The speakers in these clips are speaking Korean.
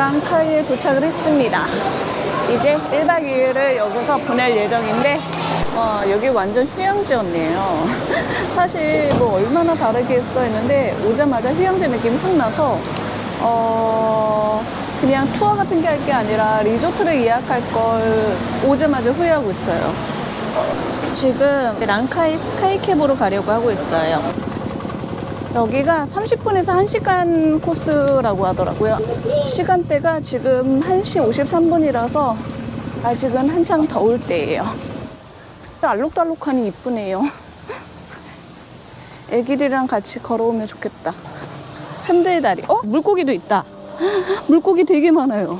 랑카이에 도착을 했습니다. 이제 1박 2일을 여기서 보낼 예정인데 여기 완전 휴양지였네요. 사실 뭐 얼마나 다르겠어 했는데 오자마자 휴양지 느낌이 확 나서 그냥 투어 같은 게 할 게 아니라 리조트를 예약할 걸 오자마자 후회하고 있어요. 지금 랑카이 스카이캡으로 가려고 하고 있어요. 여기가 30분에서 1시간 코스라고 하더라고요. 시간대가 지금 1시 53분이라서 아직은 한창 더울 때예요. 알록달록하니 이쁘네요. 애기들이랑 같이 걸어오면 좋겠다. 흔들다리. 물고기도 있다. 물고기 되게 많아요.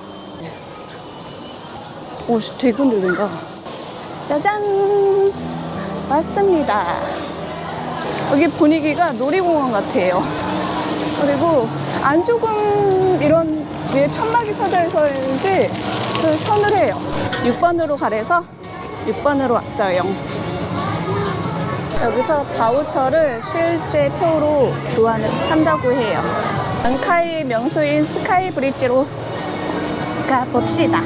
오, 되게 흔들린다. 짜잔! 왔습니다. 여기 분위기가 놀이공원 같아요. 그리고 안쪽은 이런 위에 천막이 쳐져 있어야지 서늘해요. 6번으로 가래서 6번으로 왔어요. 여기서 바우처를 실제 표로 교환을 한다고 해요. 랑카이 명소인 스카이 브릿지로 가봅시다.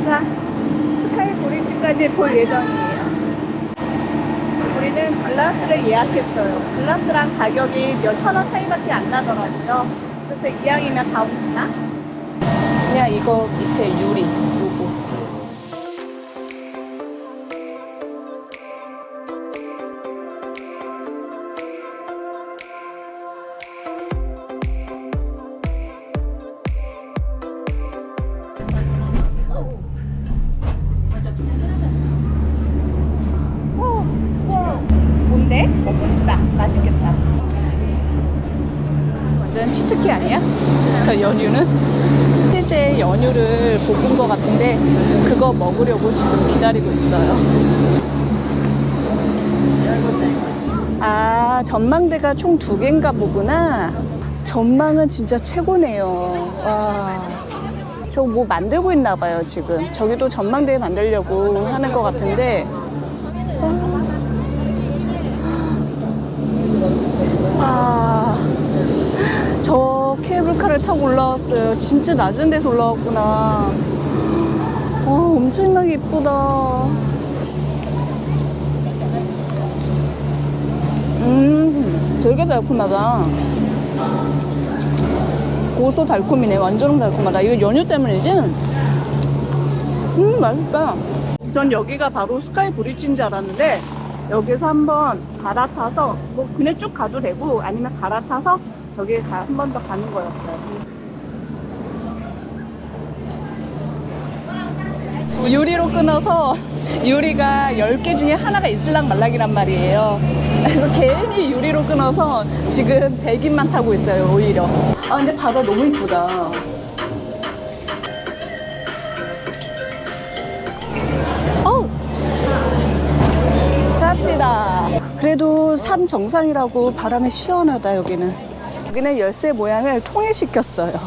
자, 스카이 브릿지까지 볼 예정이에요. 우리는 글라스를 예약했어요. 글라스랑 가격이 몇천 원 차이밖에 안 나더라고요. 그래서 이왕이면 다 훔치나? 그냥 이거 밑에 유리 요거. 뭔데? 먹고 싶다. 맛있겠다. 완전 치트키 아니야? 저 연유는? 실제 연유를 볶은 것 같은데 그거 먹으려고 지금 기다리고 있어요. 아, 전망대가 총 2개인가 보구나. 전망은 진짜 최고네요. 와, 저 뭐 만들고 있나 봐요 지금. 저기도 전망대 만들려고 하는 것 같은데 저 케이블카를 타고 올라왔어요. 진짜 낮은 데서 올라왔구나. 엄청나게 이쁘다. 되게 달콤하다. 고소 달콤이네. 완전 달콤하다. 이거 연유 때문이지? 맛있다. 전 여기가 바로 스카이 브릿지인 줄 알았는데 여기서 한번 갈아타서 뭐 그냥 쭉 가도 되고 아니면 갈아타서 저기에 한 번 더 가는 거였어요. 유리로 끊어서 유리가 10개 중에 하나가 있을랑 말랑이란 말이에요. 그래서 괜히 유리로 끊어서 지금 백인만 타고 있어요 오히려. 근데 바다 너무 이쁘다. 갑시다. 그래도 산 정상이라고 바람이 시원하다. 여기는 열쇠 모양을 통일시켰어요.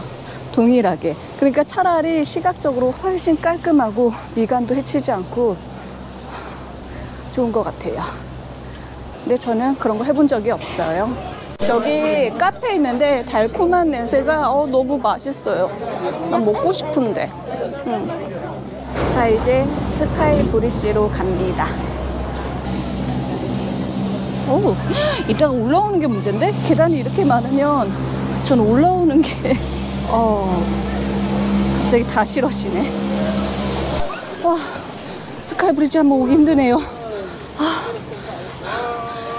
동일하게. 그러니까 차라리 시각적으로 훨씬 깔끔하고 미간도 해치지 않고 좋은 것 같아요. 근데 저는 그런 거 해본 적이 없어요. 여기 카페 있는데 달콤한 냄새가 너무 맛있어요. 난 먹고 싶은데. 자, 이제 스카이 브릿지로 갑니다. 이따가 올라오는 게 문제인데? 계단이 이렇게 많으면 전 올라오는 게 갑자기 다 싫어지네. 와, 스카이 브릿지 한번 오기 힘드네요.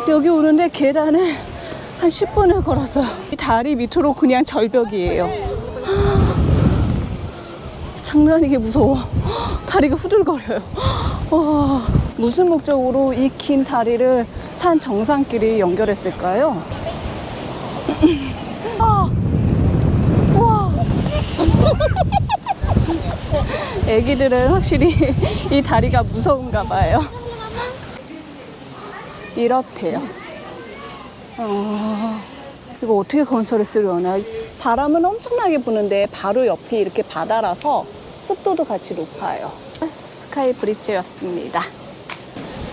여기 오는데 계단을 한 10분을 걸었어요. 이 다리 밑으로 그냥 절벽이에요. 장난 아니게 무서워. 다리가 후들거려요. 와, 무슨 목적으로 이 긴 다리를 산 정상끼리 연결했을까요? 와. 애기들은 확실히 이 다리가 무서운가 봐요. 이렇대요. 이거 어떻게 건설했으려나? 바람은 엄청나게 부는데 바로 옆이 이렇게 바다라서 습도도 같이 높아요. 스카이 브릿지였습니다.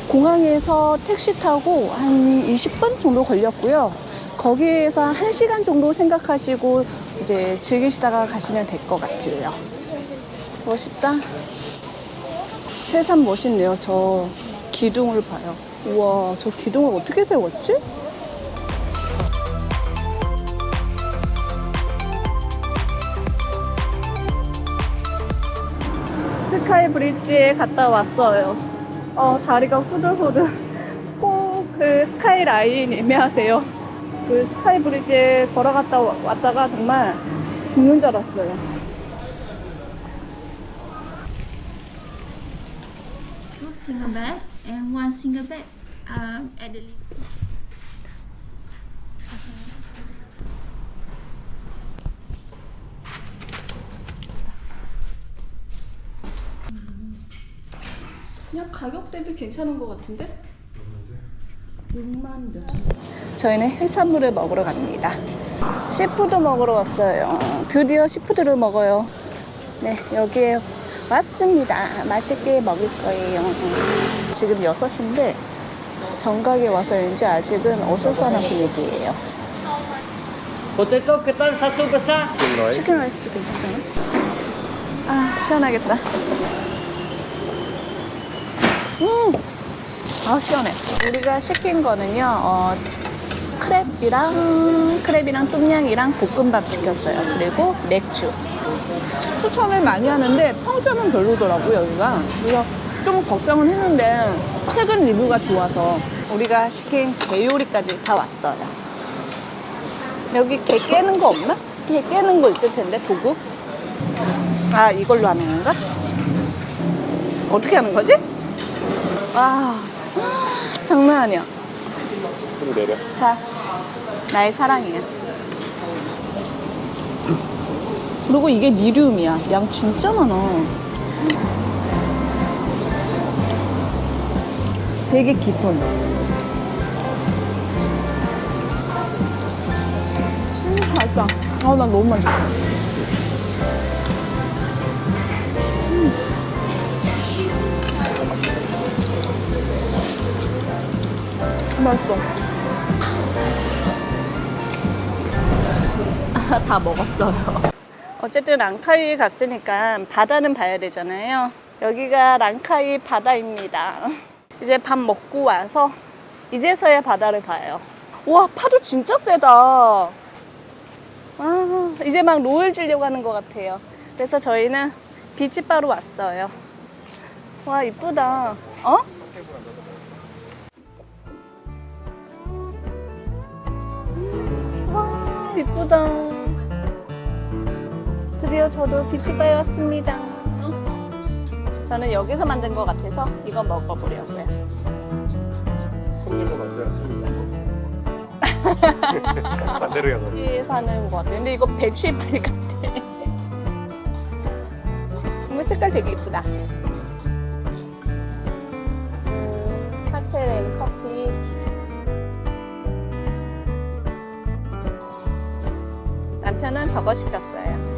공항에서 택시 타고 한 20분 정도 걸렸고요. 거기에서 한 1시간 정도 생각하시고 이제 즐기시다가 가시면 될 것 같아요. 멋있다. 새삼 멋있네요. 저 기둥을 봐요. 우와, 저 기둥을 어떻게 세웠지? 스카이 브릿지에 갔다 왔어요. 다리가 후들후들. 꼭 그 스카이 라인 애매하세요. 그 스카이 브릿지에 걸어갔다 왔다가 정말 죽는 줄 알았어요. Two single bed and one single bed at the 그냥 가격 대비 괜찮은 것 같은데? 6만 몇천. 저희는 해산물을 먹으러 갑니다. 시푸드 먹으러 왔어요. 드디어 시푸드를 먹어요. 네, 여기에 왔습니다. 맛있게 먹을 거예요. 지금 6시인데 정각에 와서인지 아직은 어수선한 분위기예요. Potato ketan satu besar. 치킨 라이스 괜찮잖아? 아, 시원하겠다. 아, 시원해. 우리가 시킨 거는요, 크랩이랑 똠양이랑 볶음밥 시켰어요. 그리고 맥주. 추천을 많이 하는데 평점은 별로더라고요, 여기가. 그래서 좀 걱정은 했는데 최근 리뷰가 좋아서 우리가 시킨 게 요리까지 다 왔어요. 여기 게 깨는 거 없나? 게 깨는 거 있을 텐데, 도구? 아, 이걸로 하는 건가? 어떻게 하는 거지? 와, 장난 아니야. 좀 내려. 자, 나의 사랑이야. 그리고 이게 미디움이야. 양 진짜 많아. 되게 깊은. 맛있다. 난 너무 만족해. 맛있어. 다 먹었어요. 어쨌든 랑카이에 갔으니까 바다는 봐야 되잖아요. 여기가 랑카이 바다입니다. 이제 밥 먹고 와서 이제서야 바다를 봐요. 와, 파도 진짜 세다. 아, 이제 막 노을 지려고 하는 것 같아요. 그래서 저희는 비치바로 왔어요. 와, 이쁘다. 어? 와, 이쁘다. 드디어 저도 비치바에 왔습니다. 저는 여기서 만든 것 같아서 이거 먹어보려고요. 손님으로 만들어야 반대로 해. 여기에서 하는 것 같아. 근데 이거 배추이파리 같아. 이거 색깔 되게 이쁘다. 칵테일 앤 커피. 남편은 저거 시켰어요.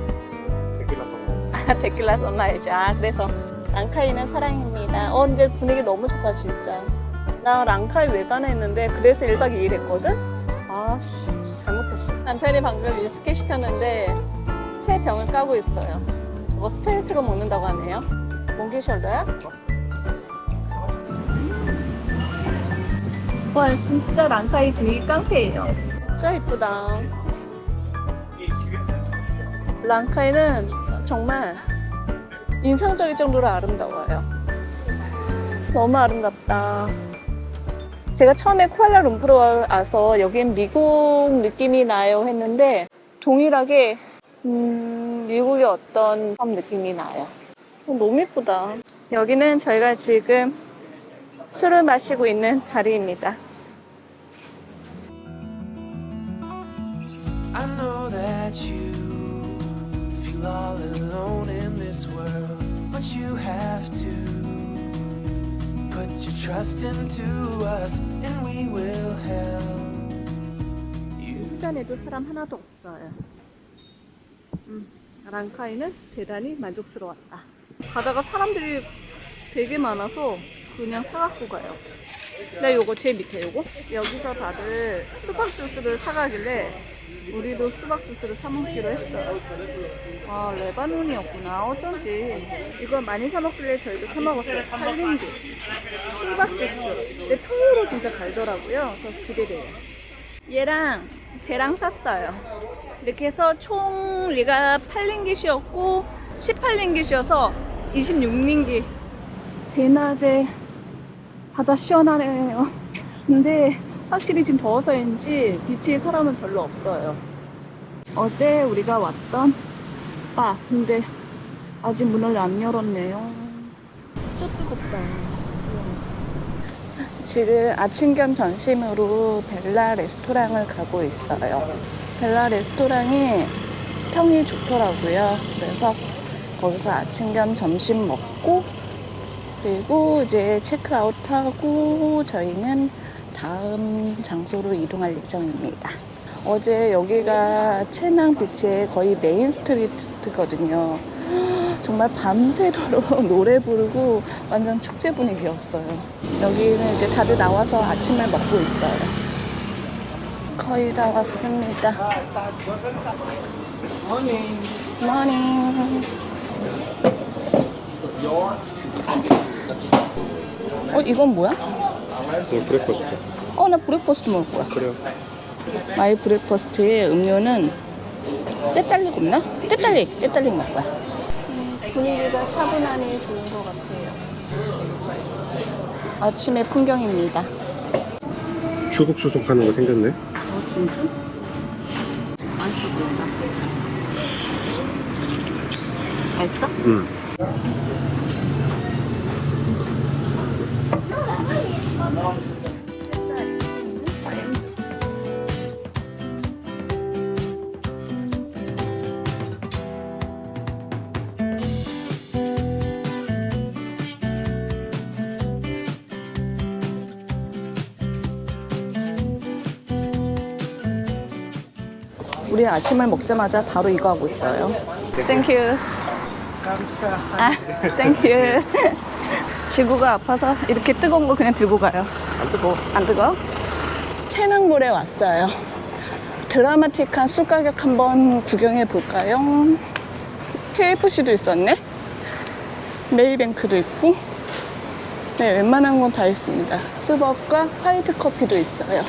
데킬라 송. 데킬라 선라이즈. 아, 그래서 랑카이는 사랑입니다. 근데 분위기 너무 좋다 진짜. 나 랑카이 왜 가나 했는데 그래서 1박 2일 했거든? 아씨, 잘못했어. 남편이 방금 위스키 시켰는데 새 병을 까고 있어요. 저거 스테이트로 먹는다고 하네요. 몽키셜러야? 와, 진짜 랑카이 되게 깡패예요. 진짜 이쁘다. 랑카이는 정말 인상적일 정도로 아름다워요. 너무 아름답다. 제가 처음에 쿠알라룸푸르 와서 여긴 미국 느낌이 나요 했는데 동일하게 미국의 어떤 느낌이 나요. 너무 예쁘다. 여기는 저희가 지금 술을 마시고 있는 자리입니다. I know that you feel all alone in this world, but you have to put your trust into us and we will help you. 주변에도 사람 하나도 없어요. 랑카이는 대단히 만족스러웠다. 가다가 사람들이 되게 많아서 그냥 사갖고 가요. 나 요거 제일 밑에 요거? 여기서 다들 수박 주스를 사가길래 우리도 수박 주스를 사 먹기로 했어요. 아, 레바논이었구나. 어쩐지. 이거 많이 사 먹길래 저희도 사 먹었어요. 팔린기 수박 주스. 근데 통으로 진짜 달더라고요. 그래서 기대돼요. 얘랑 쟤랑 샀어요. 이렇게 해서 총 얘가 8링깃이었고 18링깃이어서 26링깃. 대낮에 바다 시원하네요. 근데 확실히 지금 더워서인지 비치에 사람은 별로 없어요. 어제 우리가 왔던 바, 근데 아직 문을 안 열었네요. 진짜 뜨겁다. 지금 아침 겸 점심으로 벨라 레스토랑을 가고 있어요. 벨라 레스토랑이 평이 좋더라고요. 그래서 거기서 아침 겸 점심 먹고 그리고 이제 체크아웃하고 저희는 다음 장소로 이동할 예정입니다. 어제 여기가 체낭 비치의 거의 메인 스트리트거든요. 정말 밤새도록 노래 부르고 완전 축제 분위기였어요. 여기는 이제 다들 나와서 아침을 먹고 있어요. 거의 다 왔습니다. 모닝. 이건 뭐야? 이거 브레이크퍼스트. 나 브레이퍼스트 먹을 거야. 그래요. 마이 브레이퍼스트의 음료는 때딸릭 없나? 때딸릭 먹을 거야. 분위기가 차분하니 좋은 것 같아요. 아침의 풍경입니다. 추국수속하는 거 생겼네. 진짜? 맛있어 보인다. 맛있어? 응. 우리 아침을 먹자마자 바로 이거 하고 있어요. 땡큐. 땡큐. 지구가 아파서 이렇게 뜨거운 거 그냥 들고 가요. 안 뜨거. 안 뜨거? 체낭몰에 왔어요. 드라마틱한 술 가격 한번 구경해 볼까요? KFC도 있었네. 메이뱅크도 있고. 네, 웬만한 건 다 있습니다. 스벅과 화이트 커피도 있어요.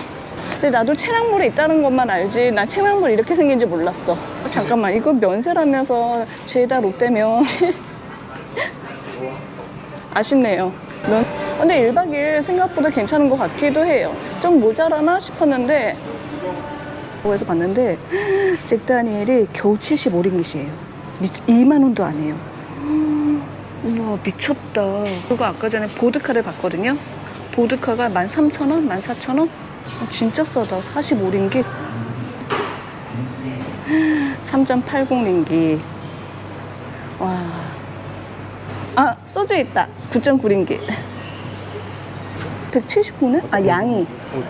근데 나도 체낭몰에 있다는 것만 알지 난 체낭몰 이렇게 생긴지 몰랐어. 잠깐만, 이거 면세라면서 죄다 롯데면 아쉽네요. 근데 1박 2일 생각보다 괜찮은 것 같기도 해요. 좀 모자라나 싶었는데 그래서 봤는데 잭 다니엘이 겨우 75링깃이에요. 2만 원도 안 해요. 우와, 미쳤다. 그리고 아까 전에 보드카를 봤거든요. 보드카가 13,000원? 14,000원? 진짜 싸다. 45링깃. 3.80링깃. 와. 소주 있다. 9.9링깃. 179네? 양이.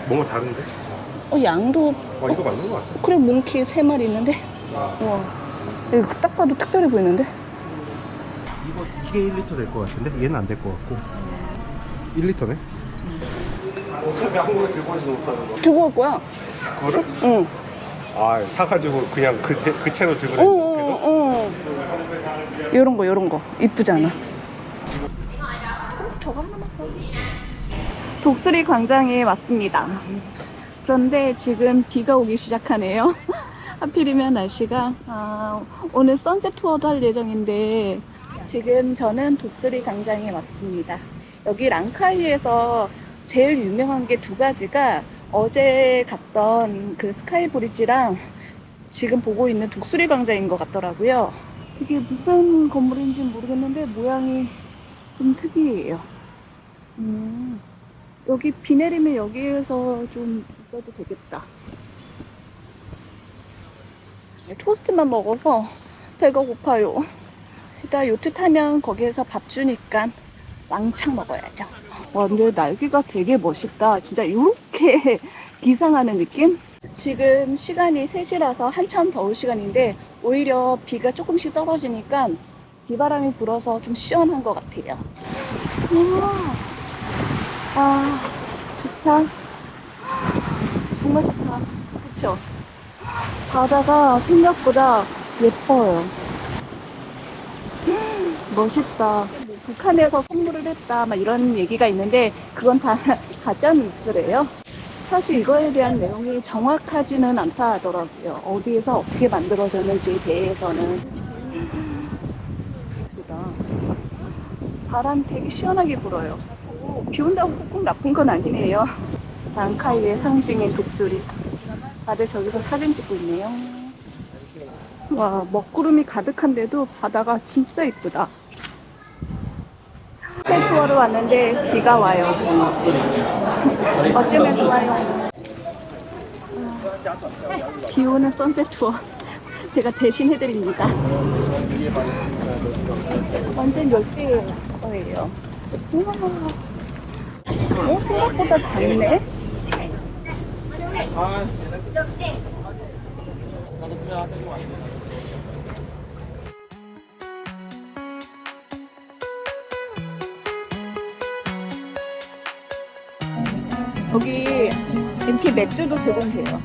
뭔가 다른데? 양도. 이거 맞는 거 같아. 그래, 몽키 3마리 있는데. 와. 이거 딱 봐도 특별해 보이는데? 이게 1리터 될 것 같은데? 얘는 안 될 것 같고. 1리터네? 어차피 한국에 들고 오지 못하는 거. 들고 올 거야. 그거를? 응. 사가지고 그냥 그 채로 들고 다니는 계속? 요런 거. 이쁘지 않아? 저거 하나만 사. 독수리 광장에 왔습니다. 그런데 지금 비가 오기 시작하네요. 하필이면 날씨가 오늘 선셋 투어도 할 예정인데 지금 저는 독수리 광장에 왔습니다. 여기 랑카이에서 제일 유명한 게 두 가지가 어제 갔던 그 스카이 브리지랑 지금 보고 있는 독수리 광장인 것 같더라고요. 이게 무슨 건물인지 모르겠는데 모양이 좀 특이해요. 여기 비 내리면 여기에서 좀 있어도 되겠다. 토스트만 먹어서 배가 고파요. 일단 요트 타면 거기에서 밥 주니까 왕창 먹어야죠. 와, 근데 날개가 되게 멋있다. 진짜 이렇게 기상하는 느낌? 지금 시간이 3시라서 한참 더울 시간인데 오히려 비가 조금씩 떨어지니까 비바람이 불어서 좀 시원한 것 같아요. 우와, 아, 좋다. 정말 좋다. 그쵸? 바다가 생각보다 예뻐요. 멋있다. 뭐 북한에서 선물을 했다, 막 이런 얘기가 있는데, 그건 다 가짜 뉴스래요. 사실 이거에 대한 내용이 정확하지는 않다 하더라고요. 어디에서 어떻게 만들어졌는지에 대해서는. 예쁘다. 바람 되게 시원하게 불어요. 비 온다고 꼭 나쁜 건 아니네요. 랑카이의 상징인 독수리. 다들 저기서 사진 찍고 있네요. 와, 먹구름이 가득한데도 바다가 진짜 이쁘다. 호텔 투어로 왔는데 비가 와요. 어쩌면 좋아요. 비 오는 선셋 투어 제가 대신 해드립니다. 완전 열대예요. 생각보다 작네. 여기 이렇게 맥주도 제공돼요.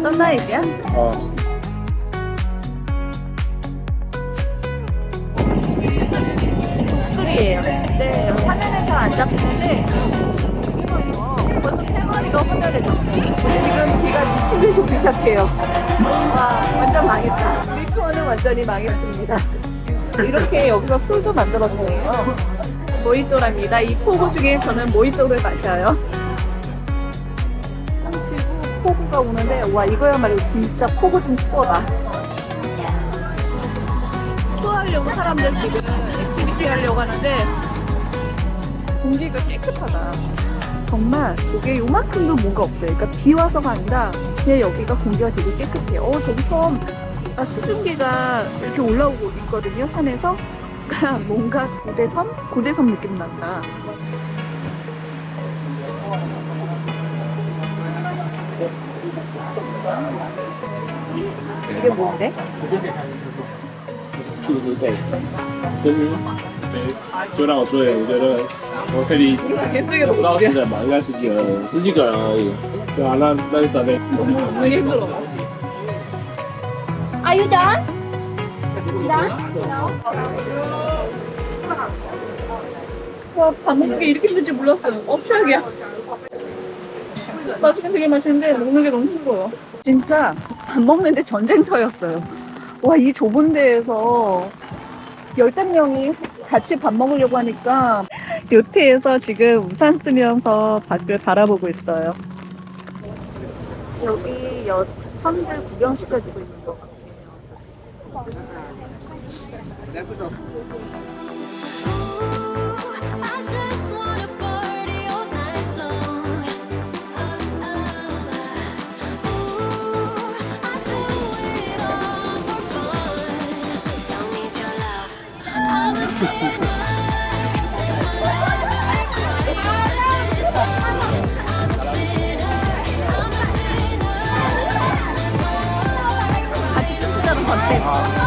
선라이즈야? 독수리예요. 네, 화면에 잘 안 잡히는데 벌써 3마리가 화면에 잡혀요. 지금 비가 미친 듯이 오기 시작해요. 와, 완전 망했다. 우리 투어는 완전히 망했습니다. 이렇게 여기서 술도 만들어져요. 모히또랍니다. 이 포구 중에 저는 모히또를 마셔요. 상치고 포구가 오는데, 와, 이거야말로 진짜 포구 중 투어다. 투어하려고 사람들 지금 액티비티 하려고 하는데 공기가 깨끗하다. 정말 여기에 요만큼도 뭔가 없어요. 그러니까 비 와서가 아니라 그냥 여기가 공기가 되게 깨끗해요. 저기 섬 수증기가 이렇게 올라오고 있거든요, 산에서. 그러니까 뭔가 고대섬 느낌 난다. 이게 뭔데? 就是对，就是对，就让我说，我觉得我可以不到10人吧，应该十几个人而已。对啊，那就准备。 Are you done? Done? 와, 밥 먹는 게 이렇게 힘들지 몰랐어요. 최악이야. 맛있긴 되게 맛있는데 먹는 게 너무 힘들어요. 진짜 밥 먹는데 전쟁터였어요. 와, 이 좁은 데에서 열댓 명이 같이 밥 먹으려고 하니까 요트에서 지금 우산 쓰면서 밖을 바라보고 있어요. 여기 섬들 구경시켜주고 있는 것 같아요. I just wanna party all night long. Ooh, I do it all for fun. Don't need your love. I'm a sinner. 같이 춤추자는 컨셉.